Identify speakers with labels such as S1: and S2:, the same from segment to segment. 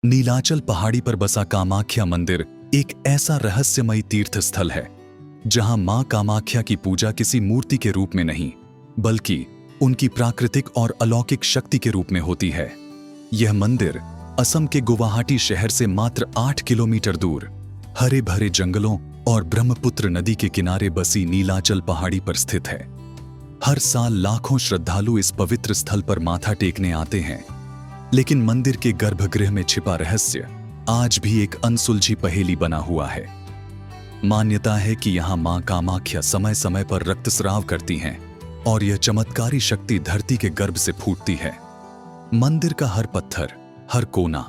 S1: नीलाचल पहाड़ी पर बसा कामाख्या मंदिर एक ऐसा रहस्यमयी तीर्थ स्थल है जहां मां कामाख्या की पूजा किसी मूर्ति के रूप में नहीं बल्कि उनकी प्राकृतिक और अलौकिक शक्ति के रूप में होती है। यह मंदिर असम के गुवाहाटी शहर से मात्र 8 किलोमीटर दूर हरे भरे जंगलों और ब्रह्मपुत्र नदी के किनारे बसी नीलाचल पहाड़ी पर स्थित है। हर साल लाखों श्रद्धालु इस पवित्र स्थल पर माथा टेकने आते हैं, लेकिन मंदिर के गर्भगृह में छिपा रहस्य आज भी एक अनसुलझी पहेली बना हुआ है। मान्यता है कि यहां मां कामाख्या समय समय पर रक्तस्राव करती हैं और यह चमत्कारी शक्ति धरती के गर्भ से फूटती है। मंदिर का हर पत्थर, हर कोना,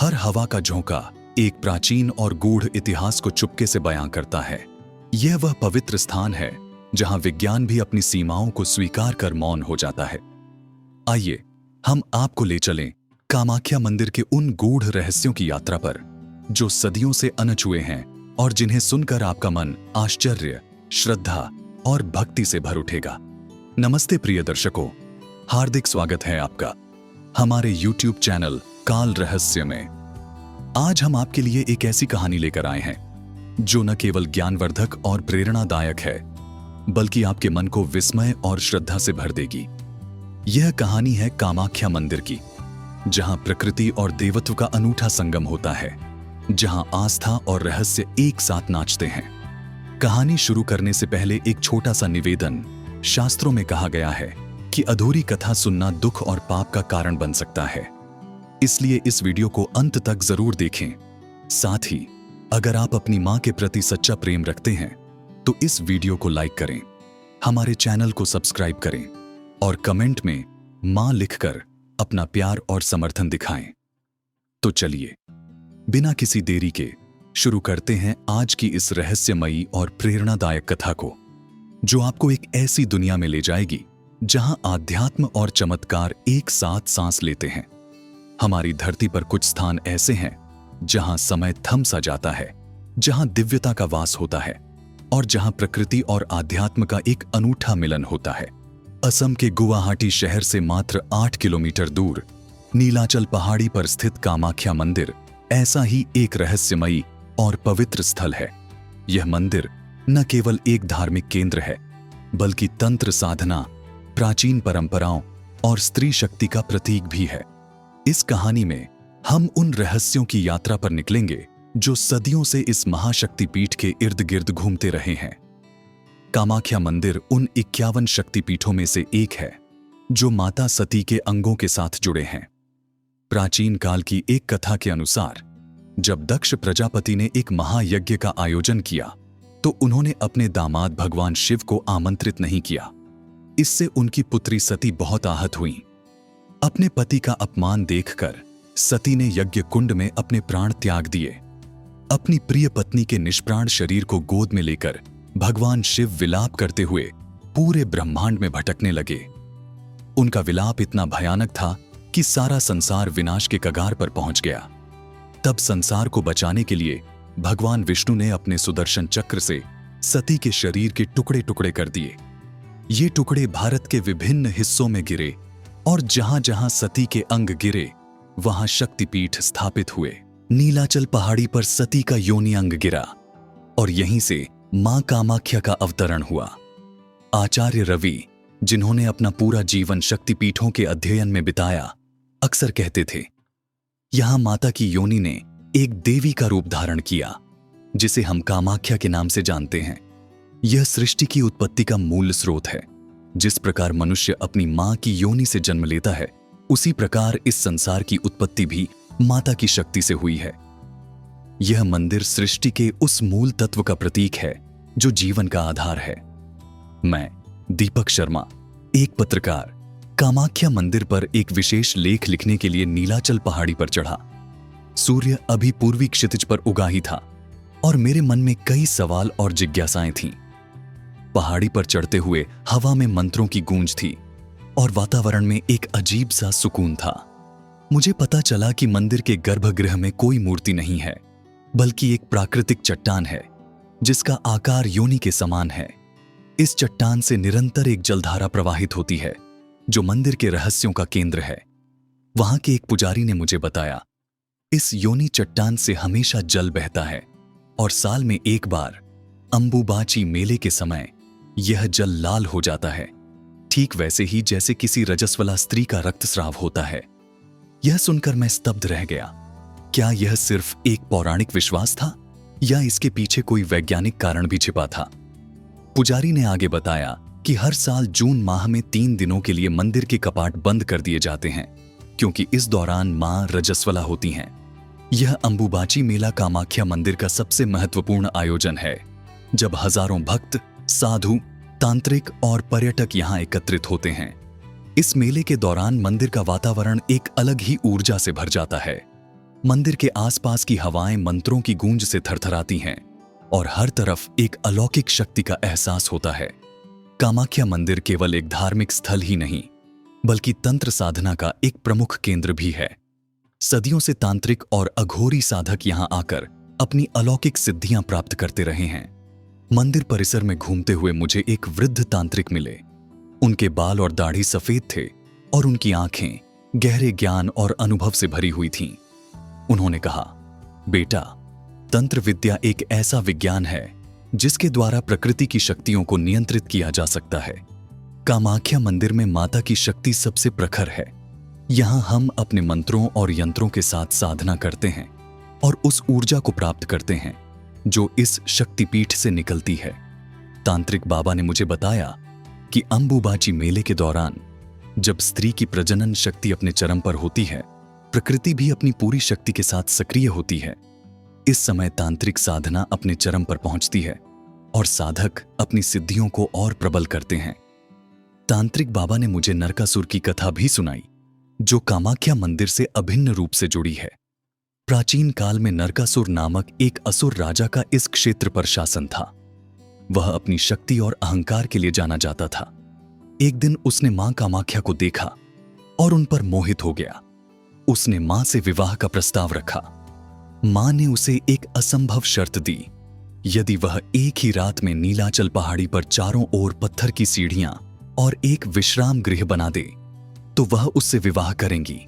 S1: हर हवा का झोंका एक प्राचीन और गूढ़ इतिहास को चुपके से बयां करता है। यह वह पवित्र स्थान है जहां विज्ञान भी अपनी सीमाओं को स्वीकार कर मौन हो जाता है। आइए हम आपको ले चलें कामाख्या मंदिर के उन गूढ़ रहस्यों की यात्रा पर जो सदियों से अनछुए हैं और जिन्हें सुनकर आपका मन आश्चर्य, श्रद्धा और भक्ति से भर उठेगा। नमस्ते प्रिय दर्शकों, हार्दिक स्वागत है आपका हमारे YouTube चैनल काल रहस्य में। आज हम आपके लिए एक ऐसी कहानी लेकर आए हैं जो न केवल ज्ञानवर्धक और प्रेरणादायक है बल्कि आपके मन को विस्मय और श्रद्धा से भर देगी। यह कहानी है कामाख्या मंदिर की, जहां प्रकृति और देवत्व का अनूठा संगम होता है, जहां आस्था और रहस्य एक साथ नाचते हैं। कहानी शुरू करने से पहले एक छोटा सा निवेदन। शास्त्रों में कहा गया है कि अधूरी कथा सुनना दुख और पाप का कारण बन सकता है, इसलिए इस वीडियो को अंत तक जरूर देखें। साथ ही अगर आप अपनी मां के प्रति सच्चा प्रेम रखते हैं तो इस वीडियो को लाइक करें, हमारे चैनल को सब्सक्राइब करें और कमेंट में मां लिखकर अपना प्यार और समर्थन दिखाएं। तो चलिए बिना किसी देरी के शुरू करते हैं आज की इस रहस्यमयी और प्रेरणादायक कथा को, जो आपको एक ऐसी दुनिया में ले जाएगी जहां आध्यात्म और चमत्कार एक साथ सांस लेते हैं। हमारी धरती पर कुछ स्थान ऐसे हैं जहां समय थम सा जाता है, जहां दिव्यता का वास होता है और जहां प्रकृति और आध्यात्म का एक अनूठा मिलन होता है। असम के गुवाहाटी शहर से मात्र 8 किलोमीटर दूर नीलाचल पहाड़ी पर स्थित कामाख्या मंदिर ऐसा ही एक रहस्यमयी और पवित्र स्थल है। यह मंदिर न केवल एक धार्मिक केंद्र है बल्कि तंत्र साधना, प्राचीन परंपराओं और स्त्री शक्ति का प्रतीक भी है। इस कहानी में हम उन रहस्यों की यात्रा पर निकलेंगे जो सदियों से इस महाशक्ति पीठ के इर्द गिर्द घूमते रहे हैं। कामाख्या मंदिर उन 51 शक्तिपीठों में से एक है जो माता सती के अंगों के साथ जुड़े हैं। प्राचीन काल की एक कथा के अनुसार जब दक्ष प्रजापति ने एक महायज्ञ का आयोजन किया तो उन्होंने अपने दामाद भगवान शिव को आमंत्रित नहीं किया। इससे उनकी पुत्री सती बहुत आहत हुई। अपने पति का अपमान देखकर सती ने यज्ञ कुंड में अपने प्राण त्याग दिए। अपनी प्रिय पत्नी के निष्प्राण शरीर को गोद में लेकर भगवान शिव विलाप करते हुए पूरे ब्रह्मांड में भटकने लगे। उनका विलाप इतना भयानक था कि सारा संसार विनाश के कगार पर पहुंच गया। तब संसार को बचाने के लिए भगवान विष्णु ने अपने सुदर्शन चक्र से सती के शरीर के टुकड़े टुकड़े कर दिए। ये टुकड़े भारत के विभिन्न हिस्सों में गिरे और जहां जहां सती के अंग गिरे वहां शक्तिपीठ स्थापित हुए। नीलाचल पहाड़ी पर सती का योनि अंग गिरा और यहीं से मां कामाख्या का अवतरण हुआ। आचार्य रवि, जिन्होंने अपना पूरा जीवन शक्तिपीठों के अध्ययन में बिताया, अक्सर कहते थे, यहां माता की योनि ने एक देवी का रूप धारण किया जिसे हम कामाख्या के नाम से जानते हैं। यह सृष्टि की उत्पत्ति का मूल स्रोत है। जिस प्रकार मनुष्य अपनी मां की योनि से जन्म लेता है, उसी प्रकार इस संसार की उत्पत्ति भी माता की शक्ति से हुई है। यह मंदिर सृष्टि के उस मूल तत्व का प्रतीक है जो जीवन का आधार है। मैं दीपक शर्मा, एक पत्रकार, कामाख्या मंदिर पर एक विशेष लेख लिखने के लिए नीलाचल पहाड़ी पर चढ़ा। सूर्य अभी पूर्वी क्षितिज पर उगा ही था और मेरे मन में कई सवाल और जिज्ञासाएं थीं। पहाड़ी पर चढ़ते हुए हवा में मंत्रों की गूंज थी और वातावरण में एक अजीब सा सुकून था। मुझे पता चला कि मंदिर के गर्भगृह में कोई मूर्ति नहीं है बल्कि एक प्राकृतिक चट्टान है जिसका आकार योनि के समान है। इस चट्टान से निरंतर एक जलधारा प्रवाहित होती है जो मंदिर के रहस्यों का केंद्र है। वहां के एक पुजारी ने मुझे बताया, इस योनि चट्टान से हमेशा जल बहता है और साल में एक बार अंबुबाची मेले के समय यह जल लाल हो जाता है, ठीक वैसे ही जैसे किसी रजस्वला स्त्री का रक्तस्राव होता है। यह सुनकर मैं स्तब्ध रह गया। क्या यह सिर्फ एक पौराणिक विश्वास था या इसके पीछे कोई वैज्ञानिक कारण भी छिपा था? पुजारी ने आगे बताया कि हर साल जून माह में 3 दिनों के लिए मंदिर के कपाट बंद कर दिए जाते हैं, क्योंकि इस दौरान मां रजस्वला होती हैं। यह अंबुबाची मेला कामाख्या मंदिर का सबसे महत्वपूर्ण आयोजन है, जब हजारों भक्त, साधु, तांत्रिक और पर्यटक यहां एकत्रित होते हैं। इस मेले के दौरान मंदिर का वातावरण एक अलग ही ऊर्जा से भर जाता है। मंदिर के आसपास की हवाएं मंत्रों की गूंज से थरथराती हैं और हर तरफ एक अलौकिक शक्ति का एहसास होता है। कामाख्या मंदिर केवल एक धार्मिक स्थल ही नहीं, बल्कि तंत्र साधना का एक प्रमुख केंद्र भी है। सदियों से तांत्रिक और अघोरी साधक यहां आकर अपनी अलौकिक सिद्धियां प्राप्त करते रहे हैं। मंदिर परिसर में घूमते हुए मुझे एक वृद्ध तांत्रिक मिले। उनके बाल और दाढ़ी सफेद थे और उनकी आंखें गहरे ज्ञान और अनुभव से भरी हुई थीं। उन्होंने कहा, बेटा, तंत्र विद्या एक ऐसा विज्ञान है जिसके द्वारा प्रकृति की शक्तियों को नियंत्रित किया जा सकता है। कामाख्या मंदिर में माता की शक्ति सबसे प्रखर है। यहां हम अपने मंत्रों और यंत्रों के साथ साधना करते हैं और उस ऊर्जा को प्राप्त करते हैं जो इस शक्तिपीठ से निकलती है। तांत्रिक बाबा ने मुझे बताया कि अंबुबाची मेले के दौरान जब स्त्री की प्रजनन शक्ति अपने चरम पर होती है, प्रकृति भी अपनी पूरी शक्ति के साथ सक्रिय होती है। इस समय तांत्रिक साधना अपने चरम पर पहुंचती है और साधक अपनी सिद्धियों को और प्रबल करते हैं। तांत्रिक बाबा ने मुझे नरकासुर की कथा भी सुनाई, जो कामाख्या मंदिर से अभिन्न रूप से जुड़ी है। प्राचीन काल में नरकासुर नामक एक असुर राजा का इस क्षेत्र पर शासन था। वह अपनी शक्ति और अहंकार के लिए जाना जाता था। एक दिन उसने मां कामाख्या को देखा और उन पर मोहित हो गया। उसने मां से विवाह का प्रस्ताव रखा। मां ने उसे एक असंभव शर्त दी। यदि वह एक ही रात में नीलाचल पहाड़ी पर चारों ओर पत्थर की सीढ़ियां और एक विश्राम गृह बना दे, तो वह उससे विवाह करेंगी।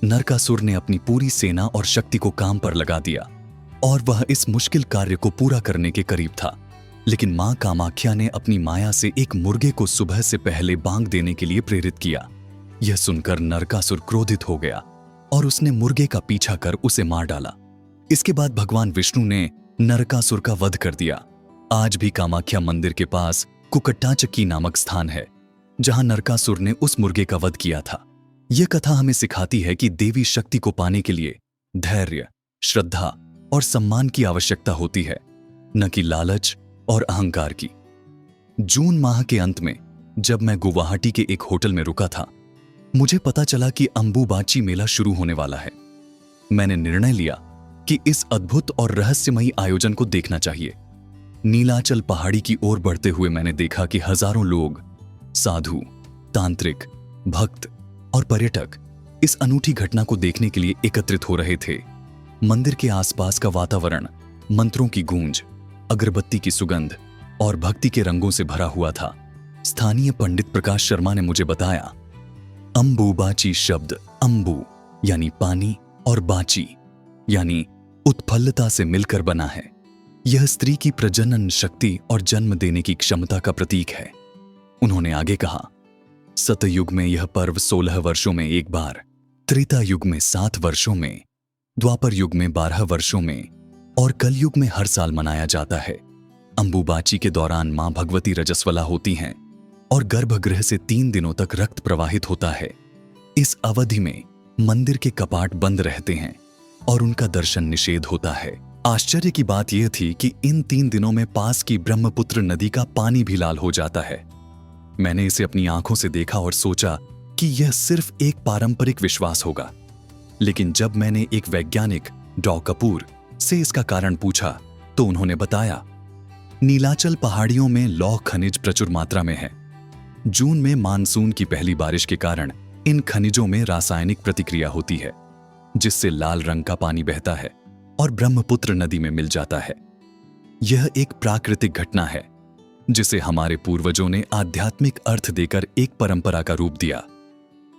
S1: नरकासुर ने अपनी पूरी सेना और शक्ति को काम पर लगा दिया और वह इस मुश्किल कार्य को पूरा करने के करीब था। लेकिन मां कामाख्या ने अपनी माया से एक मुर्गे को सुबह से पहले बांग देने के लिए प्रेरित किया। यह सुनकर नरकासुर क्रोधित हो गया और उसने मुर्गे का पीछा कर उसे मार डाला। इसके बाद भगवान विष्णु ने नरकासुर का वध कर दिया। आज भी कामाख्या मंदिर के पास कुकट्टाचक्की नामक स्थान है, जहां नरकासुर ने उस मुर्गे का वध किया था। यह कथा हमें सिखाती है कि देवी शक्ति को पाने के लिए धैर्य, श्रद्धा और सम्मान की आवश्यकता होती है, न कि लालच और अहंकार की। जून माह के अंत में जब मैं गुवाहाटी के एक होटल में रुका था, मुझे पता चला कि अंबुबाची मेला शुरू होने वाला है। मैंने निर्णय लिया कि इस अद्भुत और रहस्यमयी आयोजन को देखना चाहिए। नीलाचल पहाड़ी की ओर बढ़ते हुए मैंने देखा कि हजारों लोग, साधु, तांत्रिक, भक्त और पर्यटक इस अनूठी घटना को देखने के लिए एकत्रित हो रहे थे। मंदिर के आसपास का वातावरण मंत्रों की गूंज, अगरबत्ती की सुगंध और भक्ति के रंगों से भरा हुआ था। स्थानीय पंडित प्रकाश शर्मा ने मुझे बताया, अंबुबाची शब्द अंबु यानी पानी और बाची यानी उत्फुल्लता से मिलकर बना है। यह स्त्री की प्रजनन शक्ति और जन्म देने की क्षमता का प्रतीक है। उन्होंने आगे कहा, सतयुग में यह पर्व 16 वर्षों में एक बार, त्रेता युग में 7 वर्षों में, द्वापर युग में 12 वर्षों में और कलयुग में हर साल मनाया जाता है। अंबुबाची के दौरान मां भगवती रजस्वला होती हैं और गर्भगृह से 3 दिनों तक रक्त प्रवाहित होता है। इस अवधि में मंदिर के कपाट बंद रहते हैं और उनका दर्शन निषेध होता है। आश्चर्य की बात यह थी कि इन 3 दिनों में पास की ब्रह्मपुत्र नदी का पानी भी लाल हो जाता है। मैंने इसे अपनी आंखों से देखा और सोचा कि यह सिर्फ एक पारंपरिक विश्वास होगा। लेकिन जब मैंने एक वैज्ञानिक डॉ कपूर से इसका कारण पूछा, तो उन्होंने बताया, नीलाचल पहाड़ियों में लौह खनिज प्रचुर मात्रा में है। जून में मानसून की पहली बारिश के कारण इन खनिजों में रासायनिक प्रतिक्रिया होती है, जिससे लाल रंग का पानी बहता है और ब्रह्मपुत्र नदी में मिल जाता है। यह एक प्राकृतिक घटना है जिसे हमारे पूर्वजों ने आध्यात्मिक अर्थ देकर एक परंपरा का रूप दिया।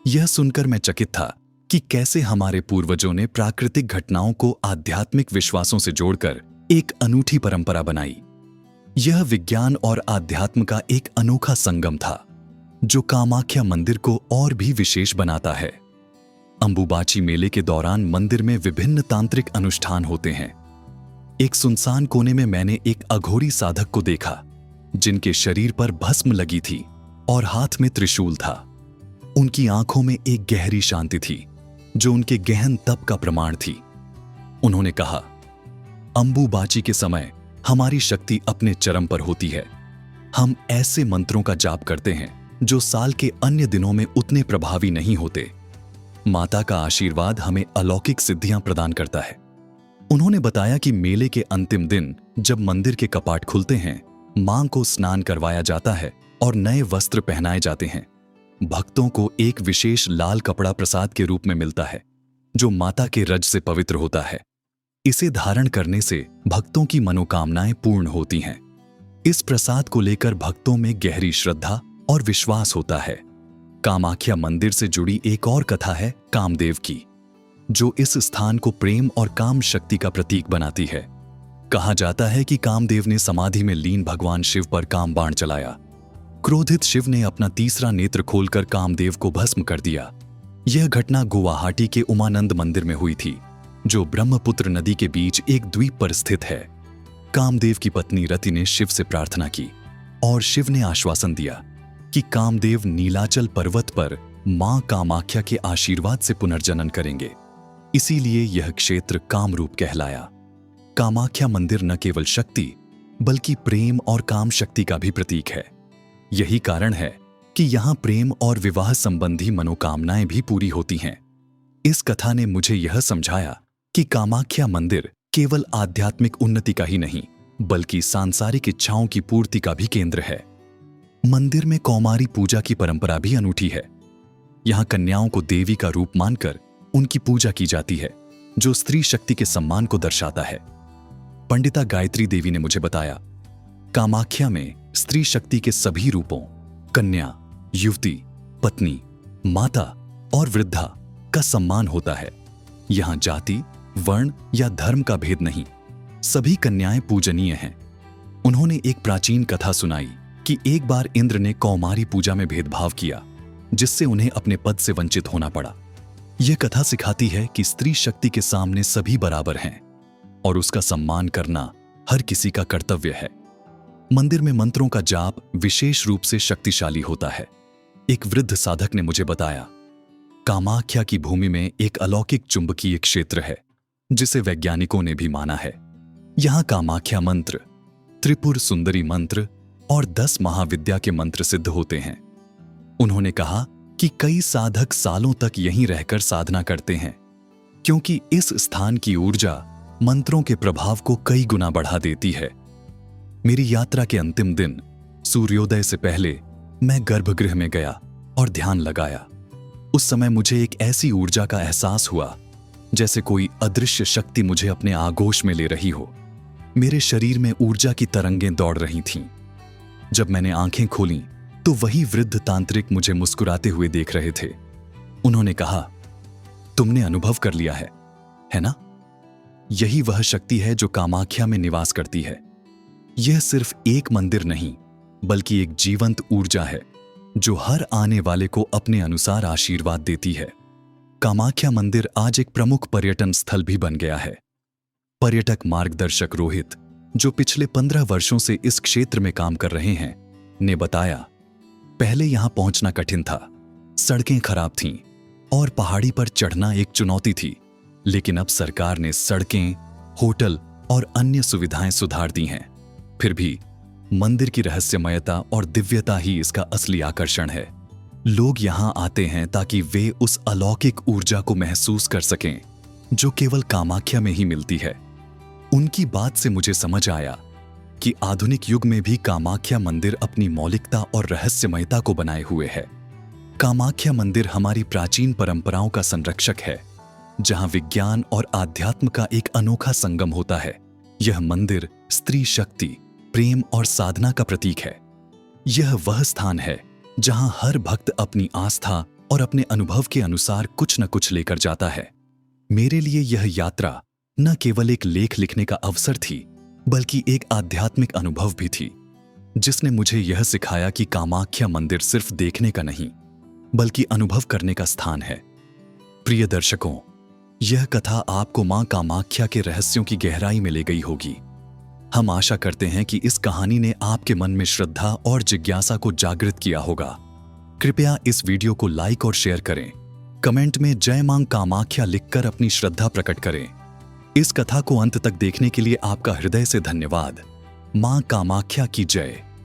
S1: यह सुनकर मैं चकित था कि कैसे हमारे पूर्वजों ने प्राकृतिक घटनाओं को आध्यात्मिक विश्वासों से जोड़कर एक अनूठी परंपरा बनाई। यह विज्ञान और आध्यात्म का एक अनोखा संगम था, जो कामाख्या मंदिर को और भी विशेष बनाता है। अंबुबाची मेले के दौरान मंदिर में विभिन्न तांत्रिक अनुष्ठान होते हैं। एक सुनसान कोने में मैंने एक अघोरी साधक को देखा, जिनके शरीर पर भस्म लगी थी और हाथ में त्रिशूल था। उनकी आंखों में एक गहरी शांति थी, जो उनके गहन तप का प्रमाण थी। उन्होंने कहा, अंबुबाची के समय हमारी शक्ति अपने चरम पर होती है। हम ऐसे मंत्रों का जाप करते हैं जो साल के अन्य दिनों में उतने प्रभावी नहीं होते। माता का आशीर्वाद हमें अलौकिक सिद्धियां प्रदान करता है। उन्होंने बताया कि मेले के अंतिम दिन जब मंदिर के कपाट खुलते हैं, मां को स्नान करवाया जाता है और नए वस्त्र पहनाए जाते हैं। भक्तों को एक विशेष लाल कपड़ा प्रसाद के रूप में मिलता है, जो माता के रज से पवित्र होता है। इसे धारण करने से भक्तों की मनोकामनाएं पूर्ण होती हैं। इस प्रसाद को लेकर भक्तों में गहरी श्रद्धा और विश्वास होता है। कामाख्या मंदिर से जुड़ी एक और कथा है कामदेव की, जो इस स्थान को प्रेम और काम शक्ति का प्रतीक बनाती है। कहा जाता है कि कामदेव ने समाधि में लीन भगवान शिव पर काम बाण चलाया। क्रोधित शिव ने अपना तीसरा नेत्र खोलकर कामदेव को भस्म कर दिया। यह घटना गुवाहाटी के उमानंद मंदिर में हुई थी, जो ब्रह्मपुत्र नदी के बीच एक द्वीप पर स्थित है। कामदेव की पत्नी रति ने शिव से प्रार्थना की और शिव ने आश्वासन दिया कि कामदेव नीलाचल पर्वत पर मां कामाख्या के आशीर्वाद से पुनर्जनन करेंगे। इसीलिए यह क्षेत्र कामरूप कहलाया। कामाख्या मंदिर न केवल शक्ति बल्कि प्रेम और काम शक्ति का भी प्रतीक है। यही कारण है कि यहां प्रेम और विवाह संबंधी मनोकामनाएं भी पूरी होती हैं। इस कथा ने मुझे यह समझाया कि कामाख्या मंदिर केवल आध्यात्मिक उन्नति का ही नहीं, बल्कि सांसारिक इच्छाओं की पूर्ति का भी केंद्र है। मंदिर में कौमारी पूजा की परंपरा भी अनूठी है। यहां कन्याओं को देवी का रूप मानकर उनकी पूजा की जाती है, जो स्त्री शक्ति के सम्मान को दर्शाता है। पंडिता गायत्री देवी ने मुझे बताया, कामाख्या में स्त्री शक्ति के सभी रूपों, कन्या, युवती, पत्नी, माता और वृद्धा का सम्मान होता है। यहां जाति, वर्ण या धर्म का भेद नहीं, सभी कन्याएं पूजनीय हैं। उन्होंने एक प्राचीन कथा सुनाई कि एक बार इंद्र ने कौमारी पूजा में भेदभाव किया, जिससे उन्हें अपने पद से वंचित होना पड़ा। यह कथा सिखाती है कि स्त्री शक्ति के सामने सभी बराबर हैं और उसका सम्मान करना हर किसी का कर्तव्य है। मंदिर में मंत्रों का जाप विशेष रूप से शक्तिशाली होता है। एक वृद्ध साधक ने मुझे बताया, कामाख्या की भूमि में एक अलौकिक चुंबकीय क्षेत्र है, जिसे वैज्ञानिकों ने भी माना है। यहां कामाख्या मंत्र, त्रिपुर सुंदरी मंत्र और 10 महाविद्या के मंत्र सिद्ध होते हैं। उन्होंने कहा कि कई साधक सालों तक यहीं रहकर साधना करते हैं, क्योंकि इस स्थान की ऊर्जा मंत्रों के प्रभाव को कई गुना बढ़ा देती है। मेरी यात्रा के अंतिम दिन सूर्योदय से पहले मैं गर्भगृह में गया और ध्यान लगाया। उस समय मुझे एक ऐसी ऊर्जा का एहसास हुआ जैसे कोई अदृश्य शक्ति मुझे अपने आगोश में ले रही हो। मेरे शरीर में ऊर्जा की तरंगें दौड़ रही थीं। जब मैंने आंखें खोलीं तो वही वृद्ध तांत्रिक मुझे मुस्कुराते हुए देख रहे थे। उन्होंने कहा, तुमने अनुभव कर लिया है ना? यही वह शक्ति है जो कामाख्या में निवास करती है। यह सिर्फ एक मंदिर नहीं, बल्कि एक जीवंत ऊर्जा है जो हर आने वाले को अपने अनुसार आशीर्वाद देती है। कामाख्या मंदिर आज एक प्रमुख पर्यटन स्थल भी बन गया है। पर्यटक मार्गदर्शक रोहित, जो पिछले 15 वर्षों से इस क्षेत्र में काम कर रहे हैं, ने बताया, पहले यहां पहुंचना कठिन था, सड़कें खराब थीं और पहाड़ी पर चढ़ना एक चुनौती थी। लेकिन अब सरकार ने सड़कें, होटल और अन्य सुविधाएं सुधार दी हैं। फिर भी मंदिर की रहस्यमयता और दिव्यता ही इसका असली आकर्षण है। लोग यहां आते हैं ताकि वे उस अलौकिक ऊर्जा को महसूस कर सकें जो केवल कामाख्या में ही मिलती है। उनकी बात से मुझे समझ आया कि आधुनिक युग में भी कामाख्या मंदिर अपनी मौलिकता और रहस्यमयता को बनाए हुए है। कामाख्या मंदिर हमारी प्राचीन परंपराओं का संरक्षक है, जहां विज्ञान और आध्यात्म का एक अनोखा संगम होता है। यह मंदिर स्त्री शक्ति, प्रेम और साधना का प्रतीक है। यह वह स्थान है जहां हर भक्त अपनी आस्था और अपने अनुभव के अनुसार कुछ न कुछ लेकर जाता है। मेरे लिए यह यात्रा न केवल एक लेख लिखने का अवसर थी, बल्कि एक आध्यात्मिक अनुभव भी थी, जिसने मुझे यह सिखाया कि कामाख्या मंदिर सिर्फ देखने का नहीं, बल्कि अनुभव करने का स्थान है। प्रिय दर्शकों, यह कथा आपको मां कामाख्या के रहस्यों की गहराई में ले गई होगी। हम आशा करते हैं कि इस कहानी ने आपके मन में श्रद्धा और जिज्ञासा को जागृत किया होगा। कृपया इस वीडियो को लाइक और शेयर करें। कमेंट में जय मां कामाख्या लिखकर अपनी श्रद्धा प्रकट करें। इस कथा को अंत तक देखने के लिए आपका हृदय से धन्यवाद। मां कामाख्या की जय।